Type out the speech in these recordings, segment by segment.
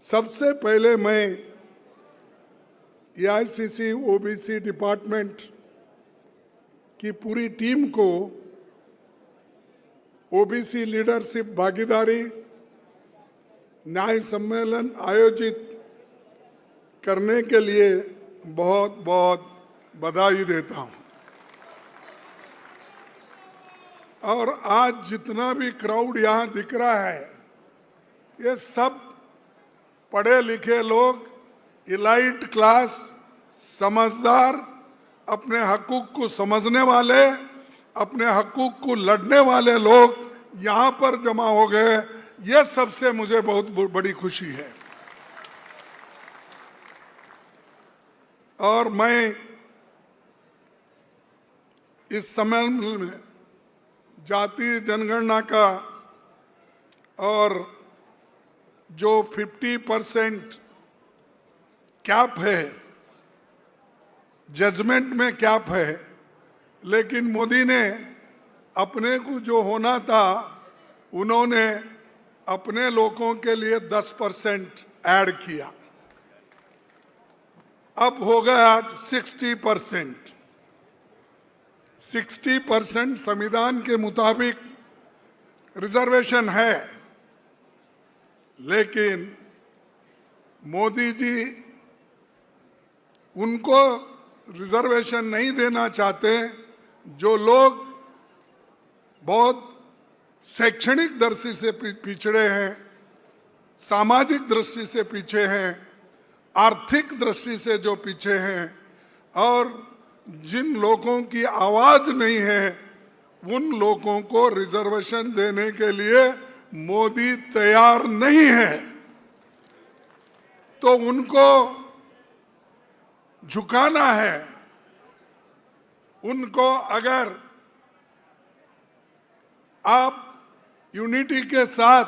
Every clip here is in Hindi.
सबसे पहले मैं एआईसीसी ओबीसी डिपार्टमेंट की पूरी टीम को ओबीसी लीडरशिप भागीदारी न्याय सम्मेलन आयोजित करने के लिए बहुत बहुत बधाई देता हूं। और आज जितना भी क्राउड यहाँ दिख रहा है, ये सब पढ़े लिखे लोग, इलाइट क्लास, समझदार, अपने हकूक को समझने वाले, अपने हकूक को लड़ने वाले लोग यहाँ पर जमा हो गए। ये सबसे मुझे बहुत बड़ी खुशी है। और मैं इस सम्मेलन में जातीय जनगणना का और जो 50% कैप है, जजमेंट में कैप है, लेकिन मोदी ने अपने को जो होना था उन्होंने अपने लोगों के लिए 10% ऐड किया। अब हो गया 60%। 60% संविधान के मुताबिक रिजर्वेशन है, लेकिन मोदी जी उनको रिजर्वेशन नहीं देना चाहते जो लोग बहुत शैक्षणिक दृष्टि से पिछड़े हैं, सामाजिक दृष्टि से पीछे हैं, आर्थिक दृष्टि से जो पीछे हैं, और जिन लोगों की आवाज नहीं है उन लोगों को रिजर्वेशन देने के लिए मोदी तैयार नहीं है। तो उनको झुकाना है। उनको अगर आप यूनिटी के साथ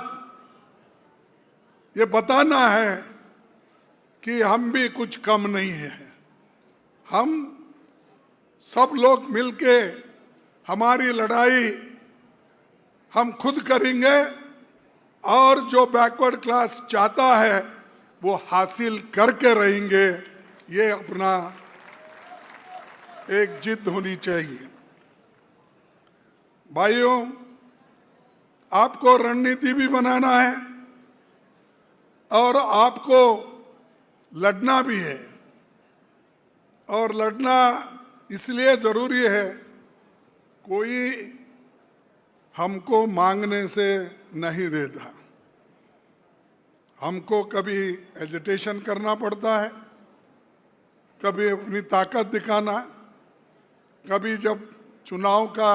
ये बताना है कि हम भी कुछ कम नहीं है, हम सब लोग मिलके हमारी लड़ाई हम खुद करेंगे, और जो बैकवर्ड क्लास चाहता है वो हासिल करके रहेंगे। ये अपना एक जिद होनी चाहिए। भाइयों, आपको रणनीति भी बनाना है और आपको लड़ना भी है। और लड़ना इसलिए जरूरी है, कोई हमको मांगने से नहीं देता। हमको कभी एजिटेशन करना पड़ता है, कभी अपनी ताकत दिखाना, कभी जब चुनाव का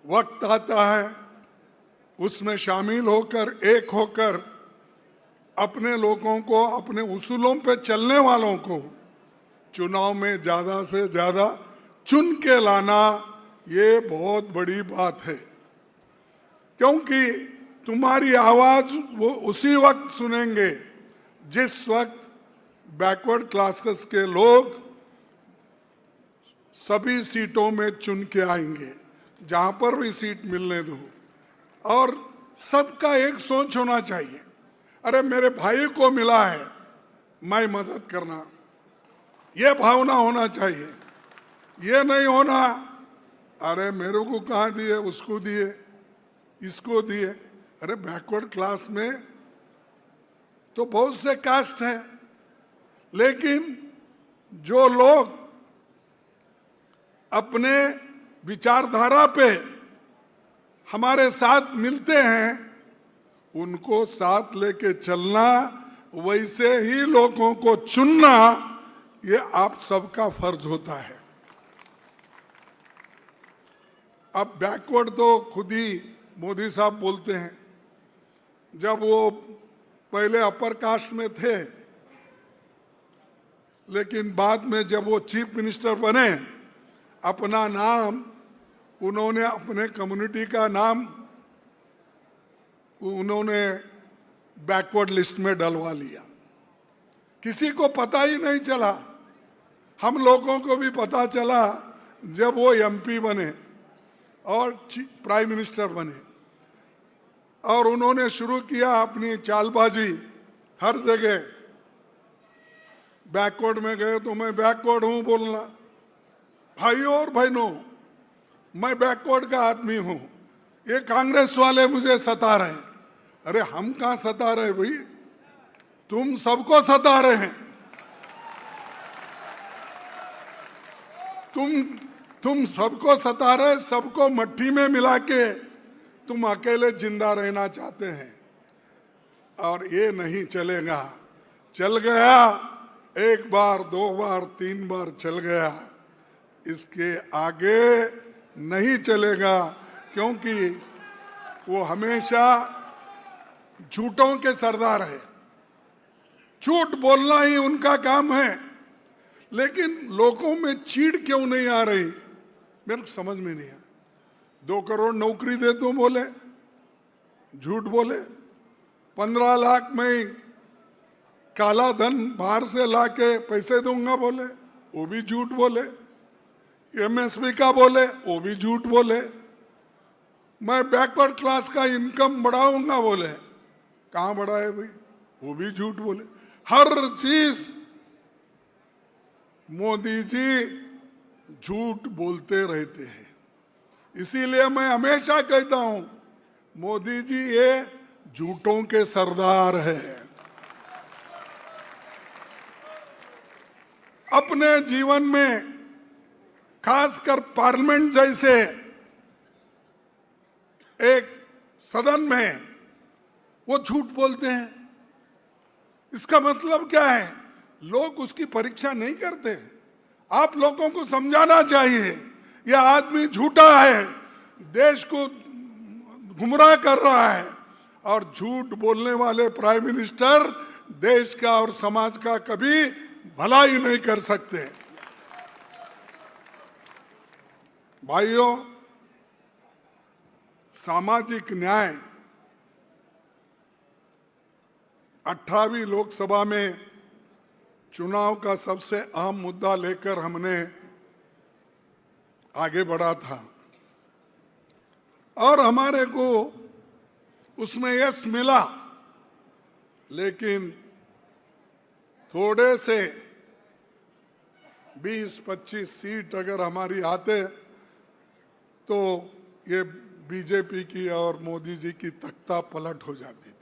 वक्त आता है उसमें शामिल होकर, एक होकर अपने लोगों को, अपने उसूलों पे चलने वालों को चुनाव में ज्यादा से ज्यादा चुन के लाना, ये बहुत बड़ी बात है। क्योंकि तुम्हारी आवाज वो उसी वक्त सुनेंगे जिस वक्त बैकवर्ड क्लासेस के लोग सभी सीटों में चुन के आएंगे, जहां पर भी सीट मिलने दो। और सबका एक सोच होना चाहिए, अरे मेरे भाई को मिला है, मैं मदद करना, ये भावना होना चाहिए। ये नहीं होना अरे मेरे को कहाँ दिए, उसको दिए, इसको दिए। अरे बैकवर्ड क्लास में तो बहुत से कास्ट हैं, लेकिन जो लोग अपने विचारधारा पे हमारे साथ मिलते हैं उनको साथ लेके चलना, वैसे ही लोगों को चुनना, ये आप सबका फर्ज होता है। अब बैकवर्ड तो खुद ही मोदी साहब बोलते हैं। जब वो पहले अपर कास्ट में थे, लेकिन बाद में जब वो चीफ मिनिस्टर बने, अपना नाम उन्होंने, अपने कम्युनिटी का नाम उन्होंने बैकवर्ड लिस्ट में डलवा लिया। किसी को पता ही नहीं चला। हम लोगों को भी पता चला जब वो एमपी बने और प्राइम मिनिस्टर बने, और उन्होंने शुरू किया अपनी चालबाजी, हर जगह बैकवर्ड में गए तो मैं बैकवर्ड हूं बोलना। भाइयों और बहनों, मैं बैकवर्ड का आदमी हूं, ये कांग्रेस वाले मुझे सता रहे हैं। अरे हम कहां सता रहे भाई, तुम सबको सता रहे हैं। तुम सबको सता रहे, सबको मट्टी में मिला के तुम अकेले जिंदा रहना चाहते हैं, और ये नहीं चलेगा। चल गया, एक बार, दो बार, तीन बार चल गया, इसके आगे नहीं चलेगा, क्योंकि वो हमेशा झूठों के सरदार है। झूठ बोलना ही उनका काम है। लेकिन लोगों में चीड़ क्यों नहीं आ रही, मेरे को समझ में नहीं आया। 2 करोड़ नौकरी दे दो बोले, झूठ बोले। 15 लाख में काला धन बाहर से लाके पैसे दूंगा बोले, वो भी झूठ बोले। एमएसपी का बोले, वो भी झूठ बोले। मैं बैकवर्ड क्लास का इनकम बढ़ाऊंगा बोले, कहां बढ़ाए भाई, वो भी झूठ बोले। हर चीज मोदी जी झूठ बोलते रहते हैं। इसीलिए मैं हमेशा कहता हूं, मोदी जी ये झूठों के सरदार है। अपने जीवन में खासकर पार्लियामेंट जैसे एक सदन में वो झूठ बोलते हैं। इसका मतलब क्या है, लोग उसकी परीक्षा नहीं करते। आप लोगों को समझाना चाहिए, यह आदमी झूठा है, देश को गुमराह कर रहा है, और झूठ बोलने वाले प्राइम मिनिस्टर देश का और समाज का कभी भला ही नहीं कर सकते। भाइयों, सामाजिक न्याय 18वीं लोकसभा में चुनाव का सबसे अहम मुद्दा लेकर हमने आगे बढ़ा था, और हमारे को उसमें यश मिला। लेकिन थोड़े से 20-25 सीट अगर हमारी आते तो ये बीजेपी की और मोदी जी की तख्ता पलट हो जाती थी।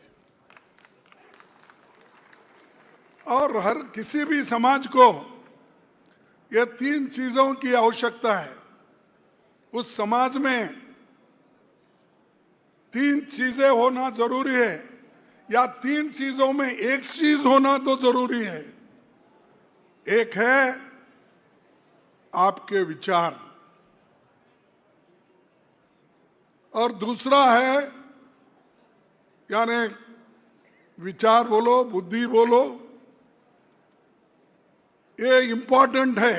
और हर किसी भी समाज को ये 3 चीजों की आवश्यकता है। उस समाज में 3 चीजें होना जरूरी है, या 3 चीजों में एक चीज होना तो जरूरी है। एक है आपके विचार, और दूसरा है, यानी विचार बोलो, बुद्धि बोलो, ये इंपॉर्टेंट है,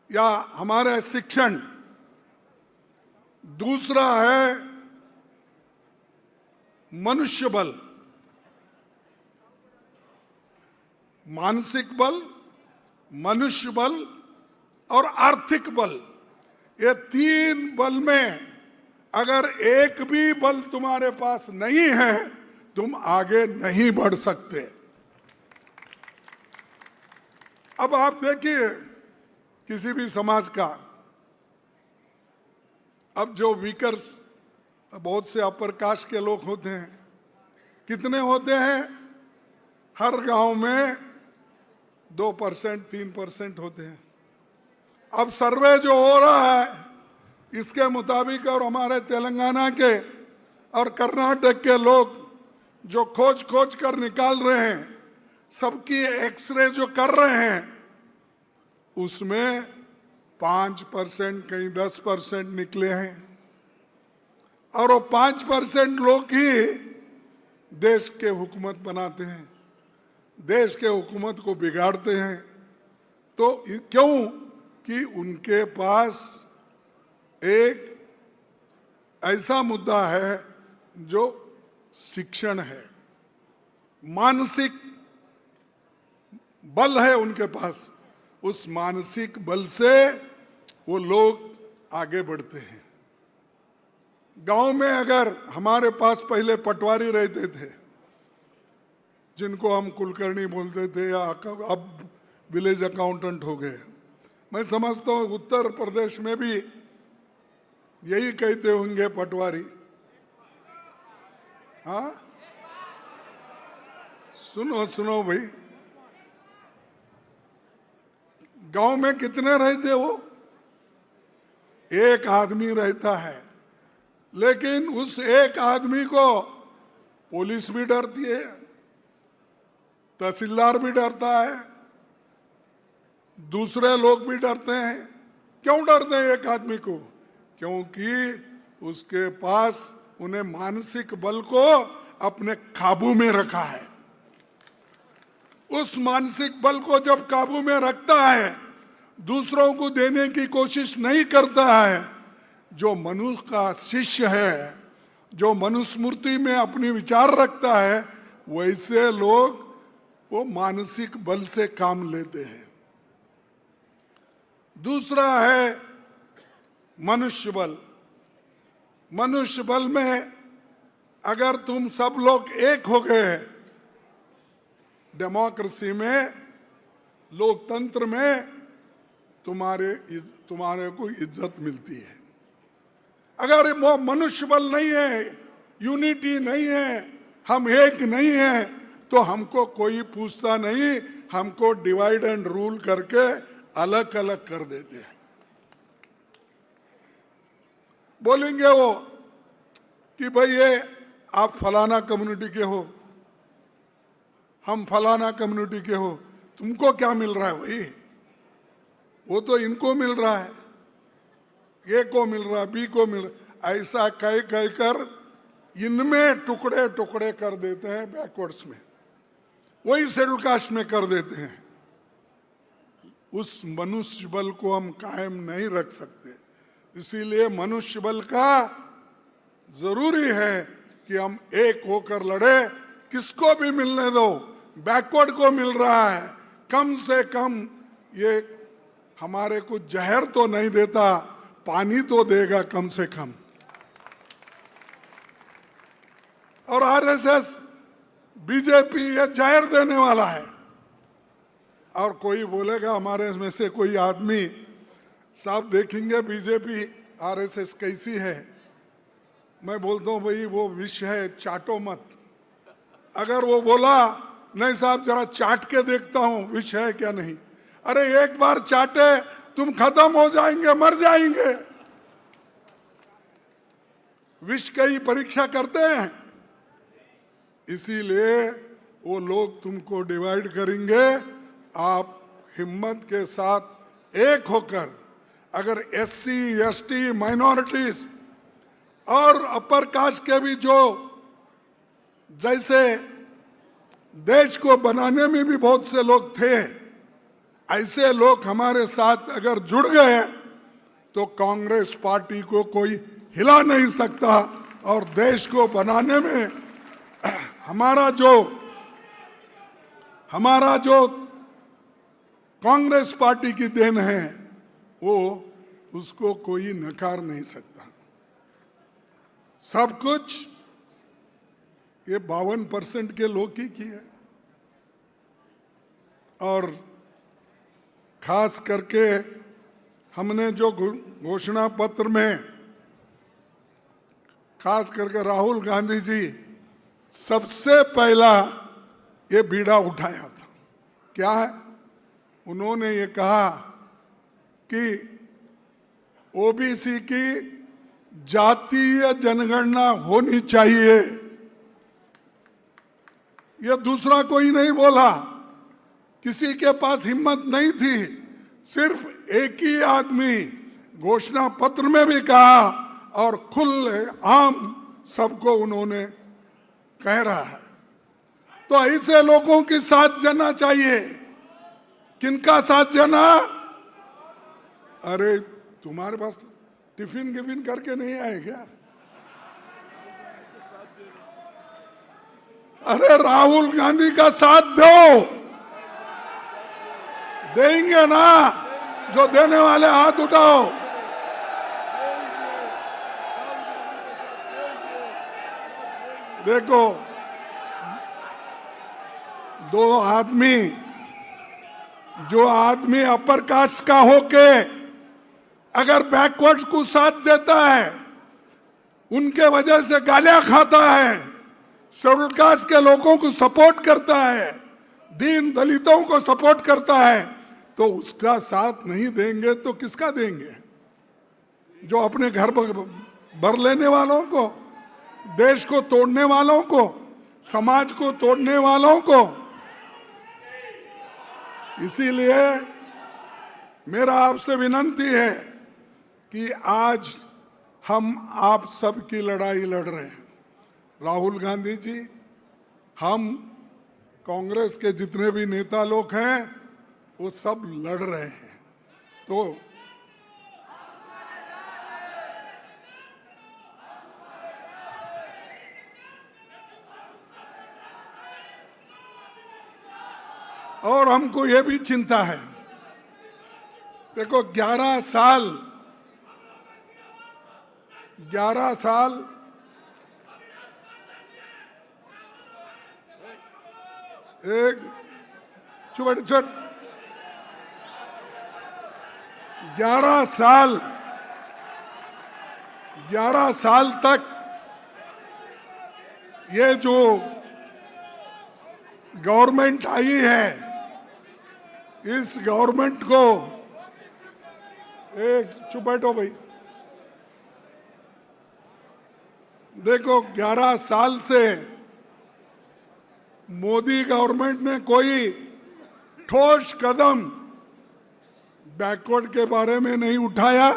या हमारे शिक्षण। दूसरा है मनुष्य बल, मानसिक बल, मनुष्य बल और आर्थिक बल। ये 3 बल में अगर एक भी बल तुम्हारे पास नहीं है, तुम आगे नहीं बढ़ सकते। अब आप देखिए, किसी भी समाज का, अब जो वीकर्स, बहुत से अपर कास्ट के लोग होते हैं, कितने होते हैं? हर गांव में 2%, 3% होते हैं। अब सर्वे जो हो रहा है, इसके मुताबिक, और हमारे तेलंगाना के और कर्नाटक के लोग जो खोज कर निकाल रहे हैं, सबकी एक्सरे जो कर रहे हैं, उसमें 5%, कहीं 10% निकले हैं। और वो 5% लोग ही देश के हुकूमत बनाते हैं, देश के हुकूमत को बिगाड़ते हैं। तो क्यों कि उनके पास एक ऐसा मुद्दा है जो शिक्षण है, मानसिक बल है उनके पास। उस मानसिक बल से वो लोग आगे बढ़ते हैं। गांव में अगर हमारे पास पहले पटवारी रहते थे, जिनको हम कुलकर्णी बोलते थे या अब विलेज अकाउंटेंट हो गए। मैं समझता हूँ उत्तर प्रदेश में भी यही कहते होंगे पटवारी। हाँ, सुनो सुनो भाई, गांव में कितने रहते हो? एक आदमी रहता है, लेकिन उस एक आदमी को पुलिस भी डरती है, तहसीलदार भी डरता है, दूसरे लोग भी डरते हैं। क्यों डरते हैं एक आदमी को? क्योंकि उसके पास उन्हें मानसिक बल को अपने काबू में रखा है। उस मानसिक बल को जब काबू में रखता है, दूसरों को देने की कोशिश नहीं करता है। जो मनुष्य का शिष्य है, जो मनुस्मृति में अपने विचार रखता है, वैसे लोग वो मानसिक बल से काम लेते हैं। दूसरा है मनुष्य बल। मनुष्य बल में अगर तुम सब लोग एक हो गए, डेमोक्रेसी में, लोकतंत्र में तुम्हारे को इज्जत मिलती है। अगर वो मनुष्य बल नहीं है, यूनिटी नहीं है, हम एक नहीं है, तो हमको कोई पूछता नहीं, हमको डिवाइड एंड रूल करके अलग अलग कर देते हैं। बोलेंगे वो कि भाई ये आप फलाना कम्युनिटी के हो, हम फलाना कम्युनिटी के हो, तुमको क्या मिल रहा है? भाई वो तो इनको मिल रहा है, ए को मिल रहा है, बी को मिल रहा है। ऐसा कह कर इनमें टुकड़े टुकड़े कर देते हैं, बैकवर्ड्स में, वही शेड्यूल कास्ट में कर देते हैं। उस मनुष्य बल को हम कायम नहीं रख सकते। इसीलिए मनुष्य बल का जरूरी है कि हम एक होकर लड़े। किसको भी मिलने दो, बैकवर्ड को मिल रहा है, कम से कम ये हमारे को जहर तो नहीं देता, पानी तो देगा कम से कम। और आरएसएस, बीजेपी ये जहर देने वाला है। और कोई बोलेगा हमारे में से कोई आदमी, साहब देखेंगे बीजेपी आरएसएस कैसी है। मैं बोलता हूँ भाई वो विष है, चाटो मत। अगर वो बोला नहीं साहब जरा चाट के देखता हूं विष है क्या नहीं, अरे एक बार चाटे तुम खत्म हो जाएंगे, मर जाएंगे। विष की परीक्षा करते हैं, इसीलिए वो लोग तुमको डिवाइड करेंगे। आप हिम्मत के साथ एक होकर, अगर एससी, एसटी, माइनॉरिटीज और अपर कास्ट के भी जो जैसे देश को बनाने में भी बहुत से लोग थे, ऐसे लोग हमारे साथ अगर जुड़ गए तो कांग्रेस पार्टी को कोई हिला नहीं सकता। और देश को बनाने में हमारा जो कांग्रेस पार्टी की देन है, वो उसको कोई नकार नहीं सकता। सब कुछ ये 52% के लोग ही की है। और खास करके हमने जो घोषणा पत्र में खास करके राहुल गांधी जी सबसे पहला ये बीड़ा उठाया था। क्या है? उन्होंने ये कहा कि ओबीसी की जातीय जनगणना होनी चाहिए। यह दूसरा कोई नहीं बोला, किसी के पास हिम्मत नहीं थी, सिर्फ एक ही आदमी घोषणा पत्र में भी कहा और खुले आम सबको उन्होंने कह रहा है। तो ऐसे लोगों के साथ जाना चाहिए। किनका साथ जाना? अरे तुम्हारे पास टिफिन गिफिन करके नहीं आए क्या? अरे राहुल गांधी का साथ दो, देंगे ना? जो देने वाले हाथ उठाओ। देखो जो आदमी अपर कास्ट का होके अगर बैकवर्ड को साथ देता है, उनके वजह से गालियां खाता है, शेड्यूल कास्ट के लोगों को सपोर्ट करता है, दीन दलितों को सपोर्ट करता है, तो उसका साथ नहीं देंगे तो किसका देंगे? जो अपने घर भर लेने वालों को, देश को तोड़ने वालों को, समाज को तोड़ने वालों को। इसीलिए मेरा आपसे विनती है कि आज हम आप सब की लड़ाई लड़ रहे हैं। राहुल गांधी जी, हम कांग्रेस के जितने भी नेता लोग हैं वो सब लड़ रहे हैं। तो और हमको ये भी चिंता है, देखो 11 साल एक छोट 11 साल तक ये जो गवर्नमेंट आई है, इस गवर्नमेंट को चुप बैठो भाई। देखो 11 साल से मोदी गवर्नमेंट ने कोई ठोस कदम बैकवर्ड के बारे में नहीं उठाया,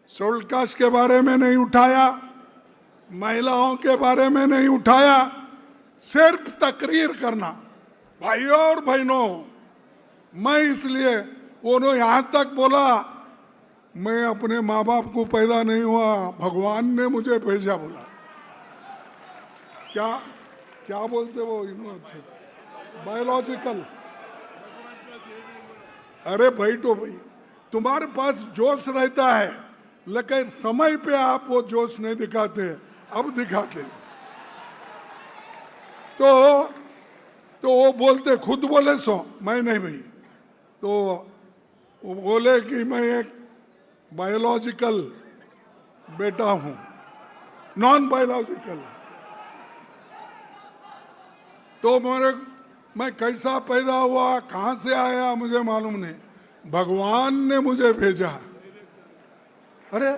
शेड्यूल कास्ट के बारे में नहीं उठाया, महिलाओं के बारे में नहीं उठाया। सिर्फ तकरीर करना। भाइयों और बहनों, मैं इसलिए उन्होंने यहां तक बोला, मैं अपने माँ बाप को पैदा नहीं हुआ, भगवान ने मुझे भेजा। बोला क्या बोलते वो इन्होंने, बायोलॉजिकल। अरे बैठो भाई, तुम्हारे पास जोश रहता है, लेकिन समय पे आप वो जोश नहीं दिखाते, अब दिखाते। तो वो बोलते, खुद बोले सो, मैं नहीं भाई। तो वो बोले कि मैं एक बायोलॉजिकल बेटा हूं, नॉन बायोलॉजिकल। तो मैं कैसा पैदा हुआ, कहां से आया, मुझे मालूम नहीं, भगवान ने मुझे भेजा। अरे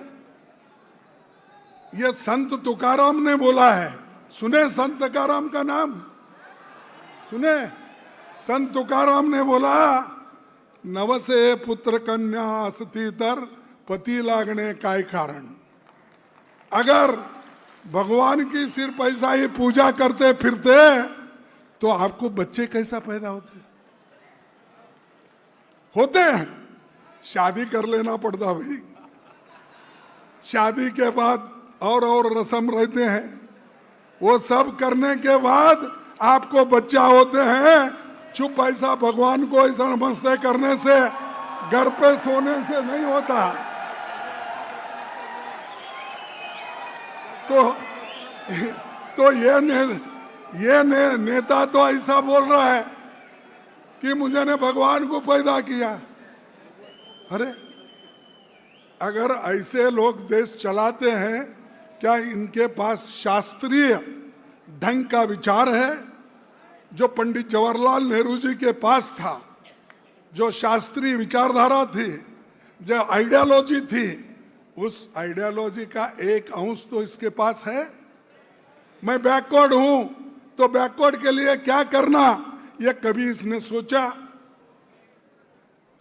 ये संत तुकाराम ने बोला है, सुने संत तुकाराम का नाम सुने? संत तुकाराम ने बोला, नवसे पुत्र कन्या असती तर पति लागणे काय कारण। अगर भगवान की सिर्फ ऐसा ही पूजा करते फिरते तो आपको बच्चे कैसा पैदा होते हैं? शादी कर लेना पड़ता भाई, शादी के बाद और रस्म रहते हैं, वो सब करने के बाद आपको बच्चा होते हैं। चुप ऐसा भगवान को ऐसा नमस्ते करने से, घर पे सोने से नहीं होता। तो ये नेता तो ऐसा बोल रहा है कि मुझे ने भगवान को पैदा किया। अरे अगर ऐसे लोग देश चलाते हैं, क्या इनके पास शास्त्रीय ढंग का विचार है? जो पंडित जवाहरलाल नेहरू जी के पास था, जो शास्त्रीय विचारधारा थी, जो आइडियोलॉजी थी, उस आइडियोलॉजी का एक अंश तो इसके पास है। मैं बैकवर्ड हूं तो बैकवर्ड के लिए क्या करना, ये कभी इसने सोचा?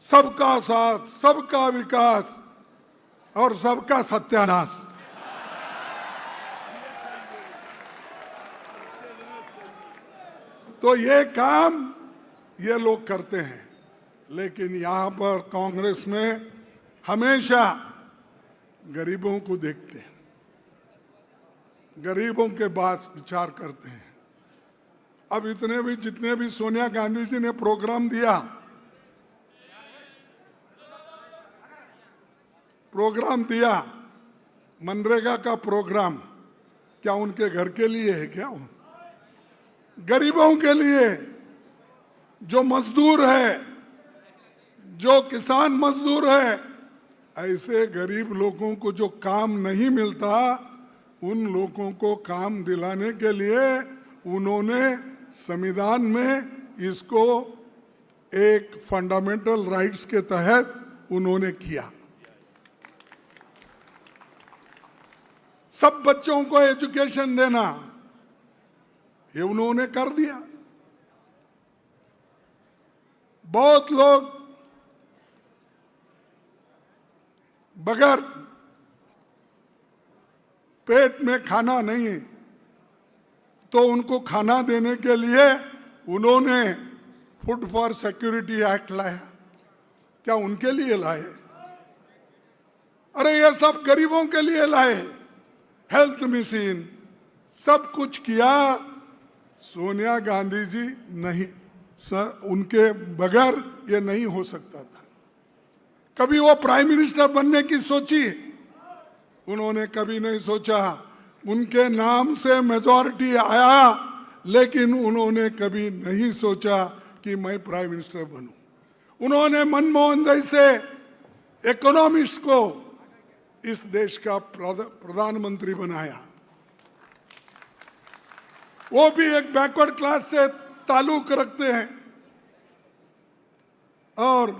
सबका साथ, सबका विकास और सबका सत्यानाश। तो ये काम ये लोग करते हैं, लेकिन यहां पर कांग्रेस में हमेशा गरीबों को देखते हैं, गरीबों के पास विचार करते हैं। अब जितने भी सोनिया गांधी जी ने प्रोग्राम दिया, मनरेगा का प्रोग्राम, क्या उनके घर के लिए है क्या? गरीबों के लिए, जो मजदूर है, जो किसान मजदूर है, ऐसे गरीब लोगों को जो काम नहीं मिलता, उन लोगों को काम दिलाने के लिए उन्होंने संविधान में इसको एक फंडामेंटल राइट्स के तहत उन्होंने किया। सब बच्चों को एजुकेशन देना, ये उन्होंने कर दिया। बहुत लोग बगैर पेट में खाना नहीं, तो उनको खाना देने के लिए उन्होंने फूड फॉर सिक्योरिटी एक्ट लाया। क्या उनके लिए लाए? अरे ये सब गरीबों के लिए लाए। हेल्थ मिशन, सब कुछ किया। सोनिया गांधी जी नहीं, उनके बगैर ये नहीं हो सकता था। कभी वो प्राइम मिनिस्टर बनने की सोची? उन्होंने कभी नहीं सोचा। उनके नाम से मेजॉरिटी आया, लेकिन उन्होंने कभी नहीं सोचा कि मैं प्राइम मिनिस्टर बनूं। उन्होंने मनमोहन जैसे इकोनॉमिस्ट को इस देश का प्रधानमंत्री बनाया। वो भी एक बैकवर्ड क्लास से ताल्लुक रखते हैं। और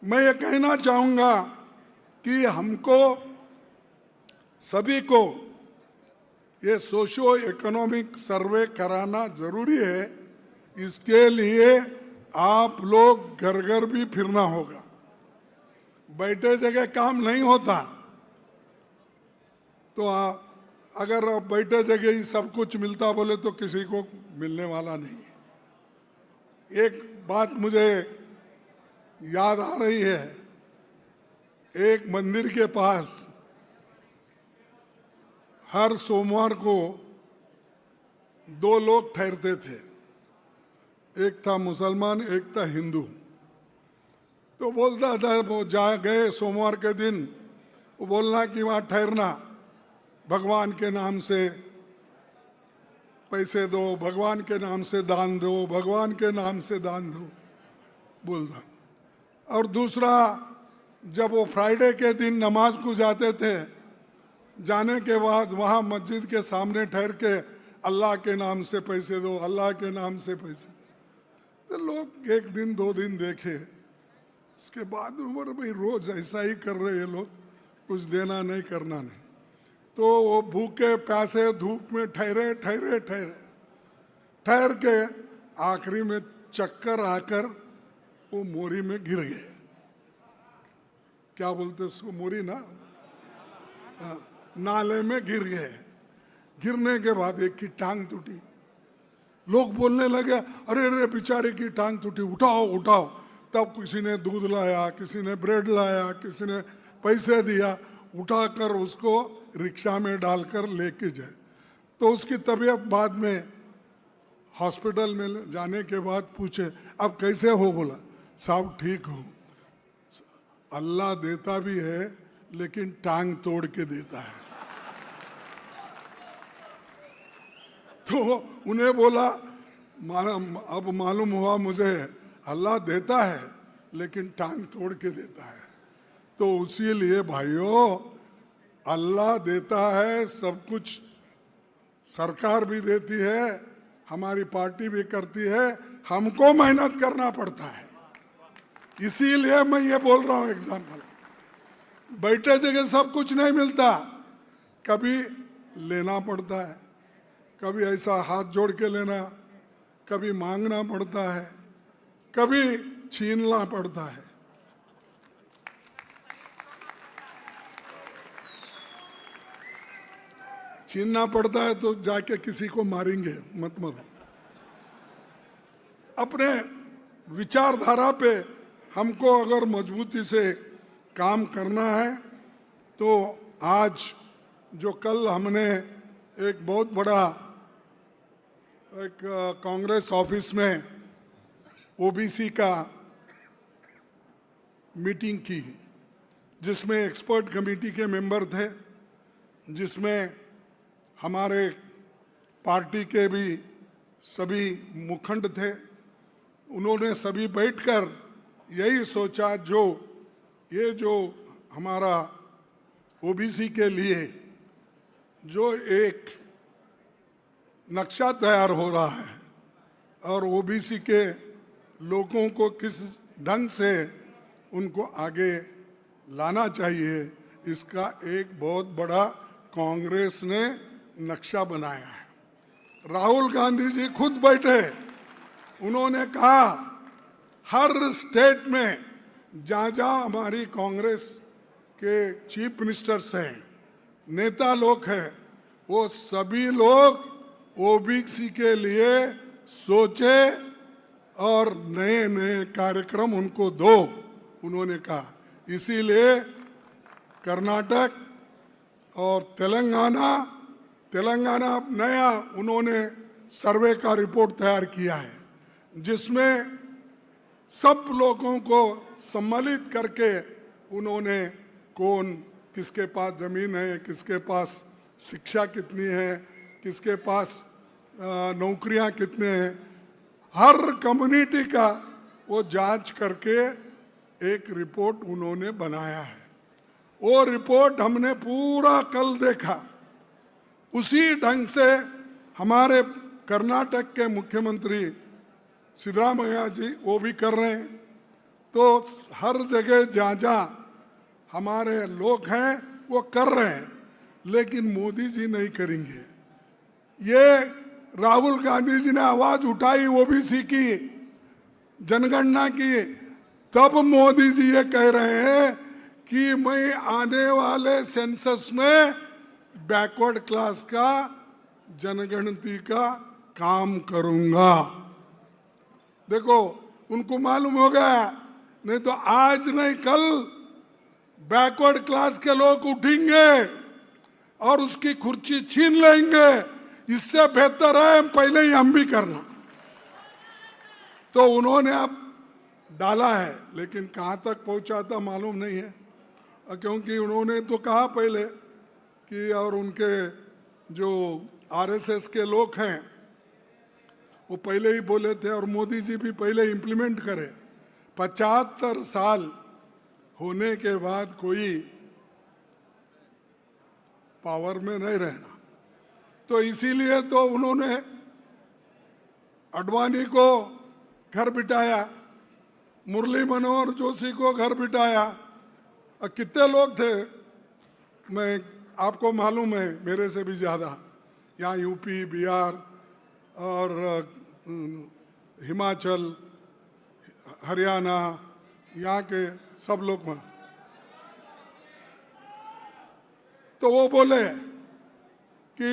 मैं ये कहना चाहूंगा कि हमको सभी को ये सोशियो इकोनॉमिक सर्वे कराना जरूरी है। इसके लिए आप लोग घर घर भी फिरना होगा। बैठे जगह काम नहीं होता। तो अगर बैठे जगह ही सब कुछ मिलता बोले तो किसी को मिलने वाला नहीं है। एक बात मुझे याद आ रही है। एक मंदिर के पास हर सोमवार को 2 लोग ठहरते थे। एक था मुसलमान, एक था हिंदू। तो बोलता था, वो जा गए सोमवार के दिन, वो बोलना कि वहाँ ठहरना, भगवान के नाम से पैसे दो, भगवान के नाम से दान दो, भगवान के नाम से दान दो बोलता। और दूसरा, जब वो फ्राइडे के दिन नमाज को जाते थे, जाने के बाद वहाँ मस्जिद के सामने ठहर के अल्लाह के नाम से पैसे दो, अल्लाह के नाम से पैसे। तो लोग 1 दिन 2 दिन देखे, उसके बाद बोले भाई रोज ऐसा ही कर रहे ये लोग, कुछ देना नहीं करना नहीं। तो वो भूखे प्यासे धूप में ठहरे ठहरे ठहरे ठहर के आखिरी में चक्कर आकर वो मोरी में गिर गए। क्या बोलते उसको, मोरी ना, नाले में गिर गए। गिरने के बाद एक की टांग टूटी। लोग बोलने लगे, अरे अरे बेचारे की टांग टूटी, उठाओ उठाओ। तब किसी ने दूध लाया, किसी ने ब्रेड लाया, किसी ने पैसे दिया, उठाकर उसको रिक्शा में डालकर लेके जाए। तो उसकी तबीयत बाद में हॉस्पिटल में जाने के बाद पूछे, अब कैसे हो? बोला, साहब ठीक हो। अल्लाह देता भी है लेकिन टांग तोड़ के देता है। तो उन्हें बोला, अब मालूम हुआ मुझे, अल्लाह देता है लेकिन टांग तोड़ के देता है। तो इसीलिए भाइयों, अल्लाह देता है सब कुछ, सरकार भी देती है, हमारी पार्टी भी करती है, हमको मेहनत करना पड़ता है। इसीलिए मैं ये बोल रहा हूँ एग्जाम्पल। बैठे जगह सब कुछ नहीं मिलता, कभी लेना पड़ता है, कभी ऐसा हाथ जोड़ के लेना, कभी मांगना पड़ता है, कभी छीनना पड़ता है। छीनना पड़ता है तो जाके किसी को मारेंगे मत मारो। अपने विचारधारा पे हमको अगर मजबूती से काम करना है तो आज जो कल हमने एक बहुत बड़ा एक कांग्रेस ऑफिस में ओबीसी का मीटिंग की, जिसमें एक्सपर्ट कमेटी के मेंबर थे, जिसमें हमारे पार्टी के भी सभी मुखंड थे, उन्होंने सभी बैठकर यही सोचा जो हमारा ओबीसी के लिए जो एक नक्शा तैयार हो रहा है और ओबीसी के लोगों को किस ढंग से उनको आगे लाना चाहिए, इसका एक बहुत बड़ा कांग्रेस ने नक्शा बनाया है। राहुल गांधी जी खुद बैठे, उन्होंने कहा हर स्टेट में जहाँ जहाँ हमारी कांग्रेस के चीफ मिनिस्टर्स हैं, नेता लोग हैं, वो सभी लोग ओबीसी के लिए सोचे और नए नए कार्यक्रम उनको दो, उन्होंने कहा। इसीलिए कर्नाटक और तेलंगाना नया उन्होंने सर्वे का रिपोर्ट तैयार किया है, जिसमें सब लोगों को सम्मिलित करके उन्होंने कौन किसके पास ज़मीन है, किसके पास शिक्षा कितनी है, किसके पास नौकरियां कितने हैं, हर कम्युनिटी का वो जांच करके एक रिपोर्ट उन्होंने बनाया है। वो रिपोर्ट हमने पूरा कल देखा। उसी ढंग से हमारे कर्नाटक के मुख्यमंत्री सिद्धरामैया जी वो भी कर रहे हैं। तो हर जगह जहाँ जहाँ हमारे लोग हैं वो कर रहे हैं, लेकिन मोदी जी नहीं करेंगे। ये राहुल गांधी जी ने आवाज उठाई ओबीसी की जनगणना की, तब मोदी जी ये कह रहे हैं कि मैं आने वाले सेंसस में बैकवर्ड क्लास का जनगणति का काम करूंगा। देखो, उनको मालूम हो गया, नहीं तो आज नहीं कल बैकवर्ड क्लास के लोग उठेंगे और उसकी कुर्सी छीन लेंगे। इससे बेहतर है पहले ही हम भी करना। तो उन्होंने अब डाला है, लेकिन कहाँ तक पहुंचा था मालूम नहीं है, क्योंकि उन्होंने तो कहा पहले कि और उनके जो आरएसएस के लोग हैं वो पहले ही बोले थे और मोदी जी भी पहले इम्प्लीमेंट करे। 75 साल होने के बाद कोई पावर में नहीं रहना, तो इसीलिए तो उन्होंने अडवाणी को घर बिठाया, मुरली मनोहर जोशी को घर बिठाया। कितने लोग थे, मैं आपको मालूम है मेरे से भी ज़्यादा, यहाँ यूपी, बिहार और हिमाचल, हरियाणा, यहाँ के सब लोग में। तो वो बोले कि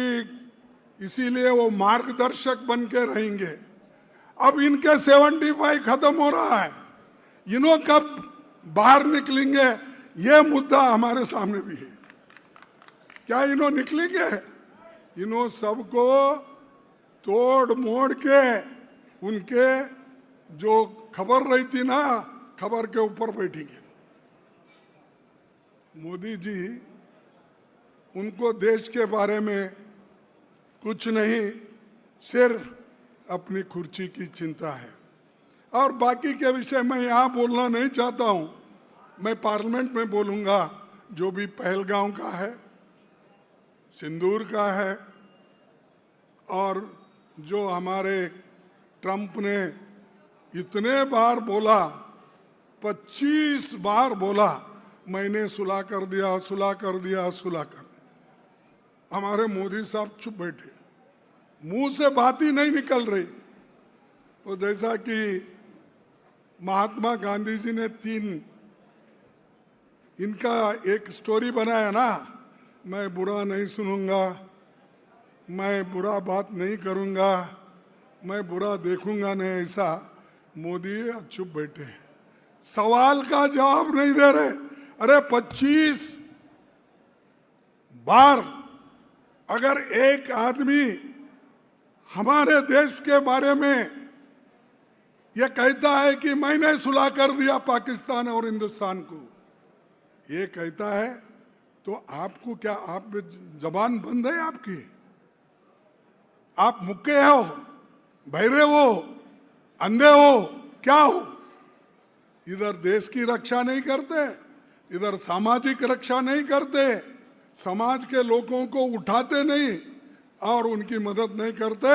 इसीलिए वो मार्गदर्शक बन के रहेंगे। अब इनके 75 खत्म हो रहा है, इन्हों कब बाहर निकलेंगे ये मुद्दा हमारे सामने भी है। क्या इन्हों निकलेंगे? इन्हों सबको तोड़ मोड़ के उनके जो खबर रहती ना, खबर के ऊपर बैठेंगे। मोदी जी उनको देश के बारे में कुछ नहीं, सिर्फ अपनी कुर्सी की चिंता है। और बाकी के विषय मैं यहाँ बोलना नहीं चाहता हूँ, मैं पार्लियामेंट में बोलूँगा। जो भी पहलगांव का है, सिंदूर का है, और जो हमारे ट्रंप ने इतने बार बोला, 25 बार बोला मैंने सुलह कर दिया, सुलह कर दिया, सुलह कर दिया। हमारे मोदी साहब चुप बैठे, मुंह से बात ही नहीं निकल रही। तो जैसा कि महात्मा गांधी जी ने 3 इनका एक स्टोरी बनाया ना, मैं बुरा नहीं सुनूंगा, मैं बुरा बात नहीं करूंगा, मैं बुरा देखूंगा नहीं, ऐसा मोदी चुप बैठे हैं, सवाल का जवाब नहीं दे रहे। अरे 25 बार अगर एक आदमी हमारे देश के बारे में यह कहता है कि मैंने सुलह कर दिया पाकिस्तान और हिंदुस्तान को, ये कहता है, तो आपको क्या, आप जबान बंद है आपकी? आप मुक्के हो? बहरे हो, अंधे हो, क्या हो? इधर देश की रक्षा नहीं करते, इधर सामाजिक रक्षा नहीं करते, समाज के लोगों को उठाते नहीं और उनकी मदद नहीं करते,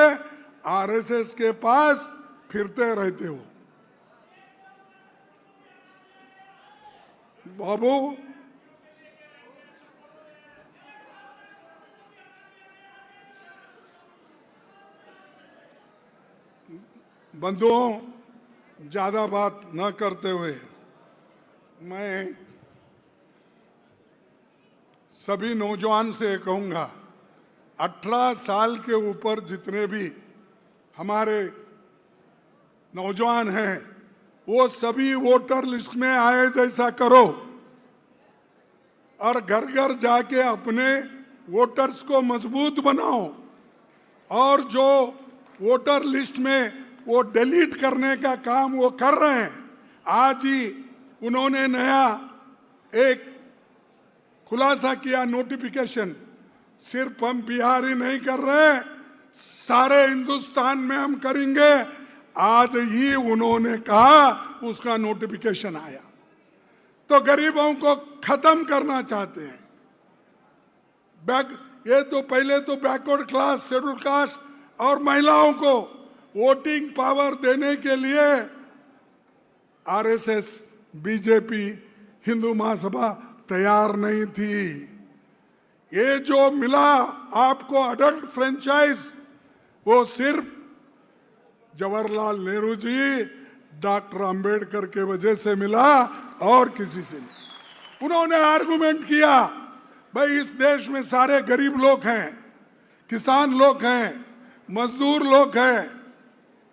आरएसएस के पास फिरते रहते हो। बाबू, बंधुओं, ज्यादा बात न करते हुए मैं सभी नौजवान से कहूंगा, 18 साल के ऊपर जितने भी हमारे नौजवान हैं वो सभी वोटर लिस्ट में आए जैसा करो और घर घर जाके अपने वोटर्स को मजबूत बनाओ। और जो वोटर लिस्ट में वो डिलीट करने का काम वो कर रहे हैं, आज ही उन्होंने नया एक खुलासा किया, नोटिफिकेशन। सिर्फ हम बिहार ही नहीं कर रहे, सारे हिंदुस्तान में हम करेंगे। आज ही उन्होंने कहा, उसका नोटिफिकेशन आया। तो गरीबों को खत्म करना चाहते हैं। ये तो पहले तो बैकवर्ड क्लास, शेड्यूल कास्ट और महिलाओं को वोटिंग पावर देने के लिए आरएसएस, बीजेपी, हिंदू महासभा तैयार नहीं थी। ये जो मिला आपको अडल्ट फ्रेंचाइज, वो सिर्फ जवाहरलाल नेहरू जी, डॉक्टर अंबेडकर के वजह से मिला और किसी से नहीं। उन्होंने आर्गुमेंट किया, भाई इस देश में सारे गरीब लोग हैं, किसान लोग हैं, मजदूर लोग हैं,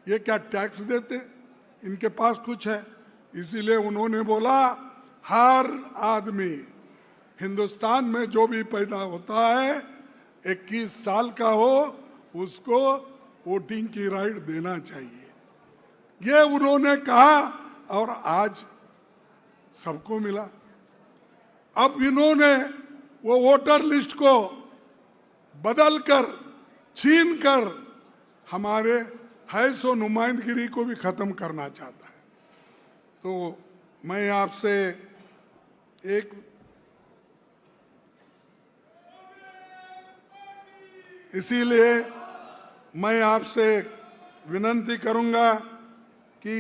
ये क्या टैक्स देते? इनके पास कुछ है? इसीलिए उन्होंने बोला हर आदमी हिंदुस्तान में जो भी पैदा होता है 21 साल का हो, उसको वोटिंग की राइट देना चाहिए। ये उन्होंने कहा और आज सबको मिला। अब इन्होंने वो वोटर लिस्ट को बदलकर, छीनकर हमारे है सो नुमाइंदगिरी को भी खत्म करना चाहता है। तो मैं आपसे एक इसीलिए मैं आपसे विनती करूंगा कि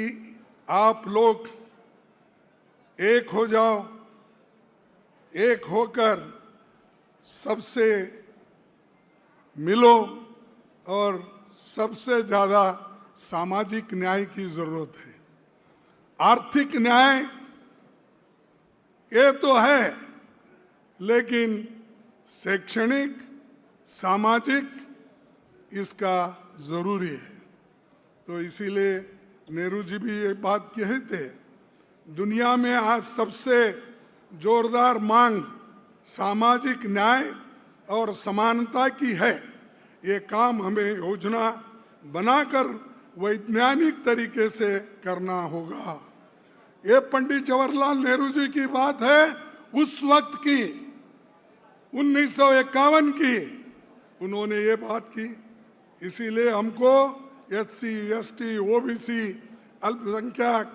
आप लोग एक हो जाओ, एक होकर सबसे मिलो और सबसे ज्यादा सामाजिक न्याय की जरूरत है। आर्थिक न्याय ये तो है, लेकिन शैक्षणिक, सामाजिक इसका जरूरी है। तो इसीलिए नेहरू जी भी ये बात कहे थे, दुनिया में आज सबसे जोरदार मांग सामाजिक न्याय और समानता की है। ये काम हमें योजना बनाकर वैज्ञानिक तरीके से करना होगा। ये पंडित जवाहरलाल नेहरू जी की बात है, उस वक्त की, 1951 की उन्होंने ये बात की। इसीलिए हमको एससी, एसटी, ओबीसी, अल्पसंख्यक,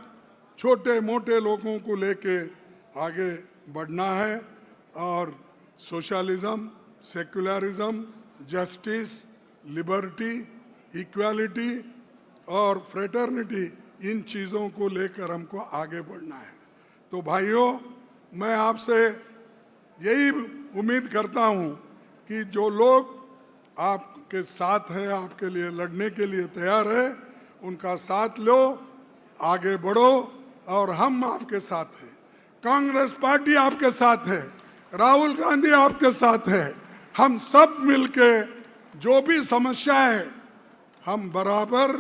छोटे मोटे लोगों को लेके आगे बढ़ना है और socialism, secularism, justice, liberty, equality और फ्रेटर्निटी, इन चीज़ों को लेकर हमको आगे बढ़ना है। तो भाइयों, मैं आपसे यही उम्मीद करता हूं कि जो लोग आपके साथ हैं, आपके लिए लड़ने के लिए तैयार है, उनका साथ लो, आगे बढ़ो और हम आपके साथ हैं। कांग्रेस पार्टी आपके साथ है, राहुल गांधी आपके साथ है। हम सब मिलके जो भी समस्या है, हम बराबर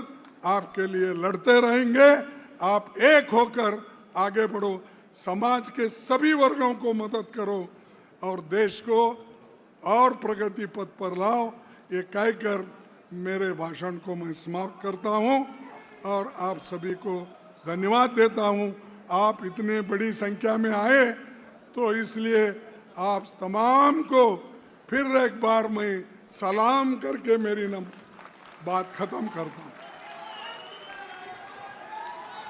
आपके लिए लड़ते रहेंगे। आप एक होकर आगे बढ़ो, समाज के सभी वर्गों को मदद करो और देश को और प्रगति पथ पर लाओ। ये कहकर मेरे भाषण को मैं समाप्त करता हूं और आप सभी को धन्यवाद देता हूं। आप इतने बड़ी संख्या में आए, तो इसलिए आप तमाम को फिर एक बार मैं सलाम करके मेरी बात खत्म करता हूं।